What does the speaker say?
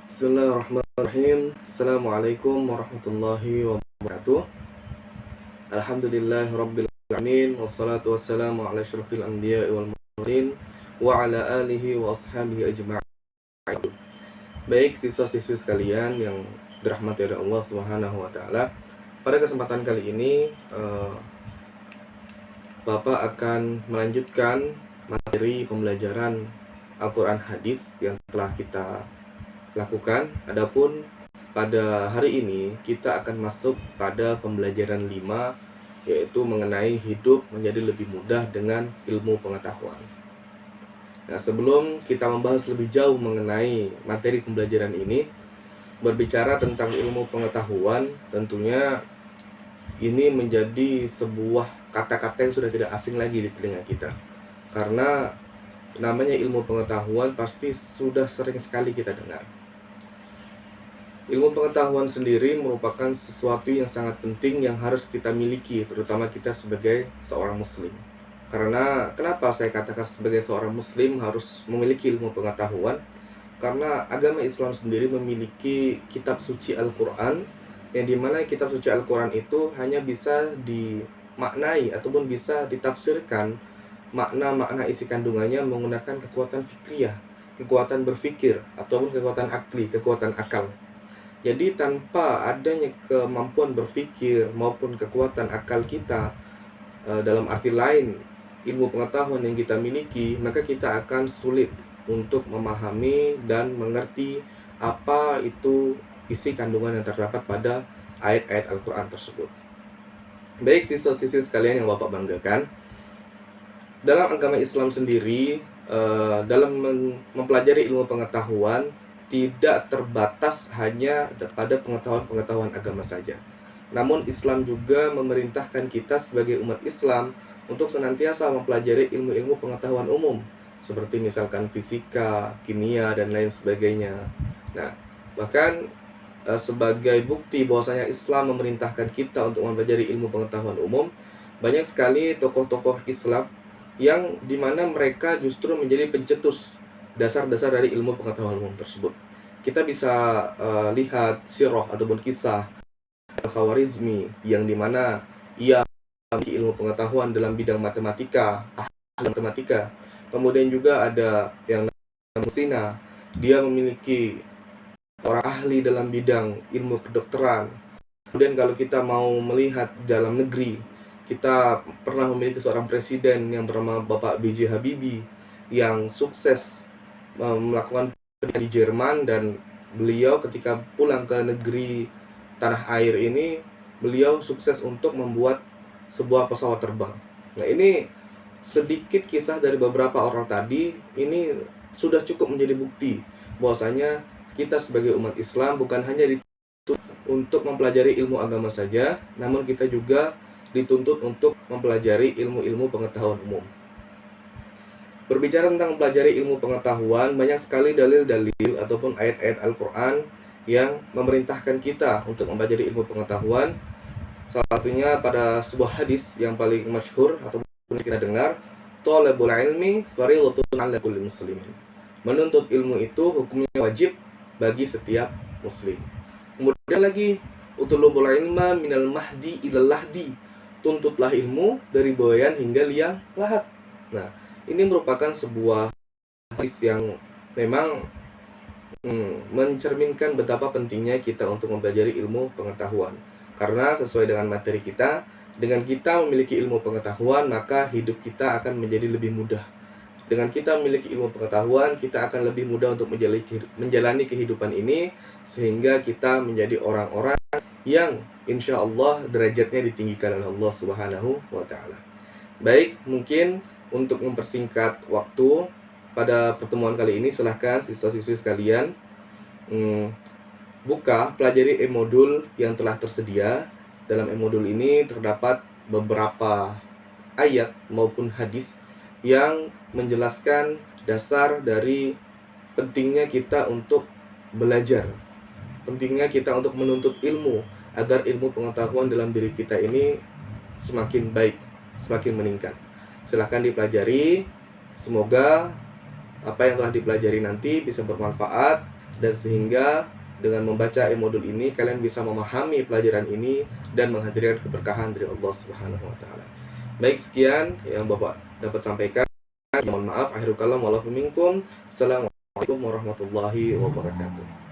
Bismillahirrahmanirrahim. Assalamualaikum warahmatullahi wabarakatuh. Alhamdulillahirabbil alamin wassalatu wassalamu ala asyrofil anbiya'i wal mursalin wa ala alihi wa ashabihi ajma'in. Baik siswa-siswi sekalian yang dirahmati oleh Allah Subhanahu wa taala. Pada kesempatan kali ini Bapak akan melanjutkan materi pembelajaran Al-Qur'an hadis yang telah kita lakukan. Adapun pada hari ini kita akan masuk pada pembelajaran 5, yaitu mengenai hidup menjadi lebih mudah dengan ilmu pengetahuan. Nah, sebelum kita membahas lebih jauh mengenai materi pembelajaran ini, berbicara tentang ilmu pengetahuan, tentunya ini menjadi sebuah kata-kata yang sudah tidak asing lagi di telinga kita. Karena namanya ilmu pengetahuan pasti sudah sering sekali kita dengar. Ilmu pengetahuan sendiri merupakan sesuatu yang sangat penting yang harus kita miliki, terutama kita sebagai seorang muslim. Karena kenapa saya katakan sebagai seorang muslim harus memiliki ilmu pengetahuan? Karena agama Islam sendiri memiliki kitab suci Al-Quran, yang dimana kitab suci Al-Quran itu hanya bisa dimaknai ataupun bisa ditafsirkan makna-makna isi kandungannya menggunakan kekuatan fikriyah, kekuatan berpikir, ataupun kekuatan akli, kekuatan akal. Jadi tanpa adanya kemampuan berpikir maupun kekuatan akal kita, dalam arti lain ilmu pengetahuan yang kita miliki, maka kita akan sulit untuk memahami dan mengerti apa itu isi kandungan yang terdapat pada ayat-ayat Al-Quran tersebut. Baik siswa-siswi sekalian yang Bapak banggakan, dalam agama Islam sendiri, dalam mempelajari ilmu pengetahuan tidak terbatas hanya pada pengetahuan-pengetahuan agama saja. Namun Islam juga memerintahkan kita sebagai umat Islam untuk senantiasa mempelajari ilmu-ilmu pengetahuan umum, seperti misalkan fisika, kimia, dan lain sebagainya. Nah, bahkan sebagai bukti bahwasanya Islam memerintahkan kita untuk mempelajari ilmu pengetahuan umum, banyak sekali tokoh-tokoh Islam yang dimana mereka justru menjadi pencetus dasar-dasar dari ilmu pengetahuan umum tersebut. Kita bisa lihat sirah ataupun kisah Al-Khawarizmi yang dimana ia memiliki ilmu pengetahuan dalam bidang matematika, matematika. Kemudian juga ada yang namanya Sina, dia memiliki orang ahli dalam bidang ilmu kedokteran. Kemudian kalau kita mau melihat dalam negeri, kita pernah memiliki seorang presiden yang bernama Bapak B.J. Habibie yang sukses melakukan pendidikan di Jerman, dan beliau ketika pulang ke negeri tanah air ini, beliau sukses untuk membuat sebuah pesawat terbang. Nah, ini sedikit kisah dari beberapa orang tadi, ini sudah cukup menjadi bukti bahwasanya kita sebagai umat Islam bukan hanya dituntut untuk mempelajari ilmu agama saja, namun kita juga dituntut untuk mempelajari ilmu-ilmu pengetahuan umum. Berbicara tentang mempelajari ilmu pengetahuan, banyak sekali dalil-dalil ataupun ayat-ayat Al-Quran yang memerintahkan kita untuk mempelajari ilmu pengetahuan. Salah satunya pada sebuah hadis yang paling masyhur ataupun kita dengar, "Thalabul ilmi fardhatun 'ala kulli muslimin." Menuntut ilmu itu hukumnya wajib bagi setiap muslim. Kemudian lagi, "Utlubul ilma minal mahdi ilal lahdi." Tuntutlah ilmu dari buayan hingga liang lahat. Nah, ini merupakan sebuah hadis yang memang mencerminkan betapa pentingnya kita untuk mempelajari ilmu pengetahuan. Karena sesuai dengan materi kita, dengan kita memiliki ilmu pengetahuan, maka hidup kita akan menjadi lebih mudah. Dengan kita memiliki ilmu pengetahuan, kita akan lebih mudah untuk menjalani kehidupan ini, sehingga kita menjadi orang-orang yang insya Allah derajatnya ditinggikan oleh Allah Subhanahu wa ta'ala. Baik, mungkin untuk mempersingkat waktu pada pertemuan kali ini, silahkan siswa-siswi sekalian buka, pelajari e-modul yang telah tersedia. Dalam e-modul ini terdapat beberapa ayat maupun hadis yang menjelaskan dasar dari pentingnya kita untuk belajar, pentingnya kita untuk menuntut ilmu, agar ilmu pengetahuan dalam diri kita ini semakin baik, semakin meningkat. Silahkan dipelajari. Semoga apa yang telah dipelajari nanti bisa bermanfaat Dan sehingga dengan membaca e-modul ini kalian bisa memahami pelajaran ini dan menghadirkan keberkahan dari Allah Subhanahu wa taala. Baik, sekian yang Bapak dapat sampaikan. Mohon maaf, akhirul kalam, wa'alaikum minkum. Assalamualaikum warahmatullahi wabarakatuh.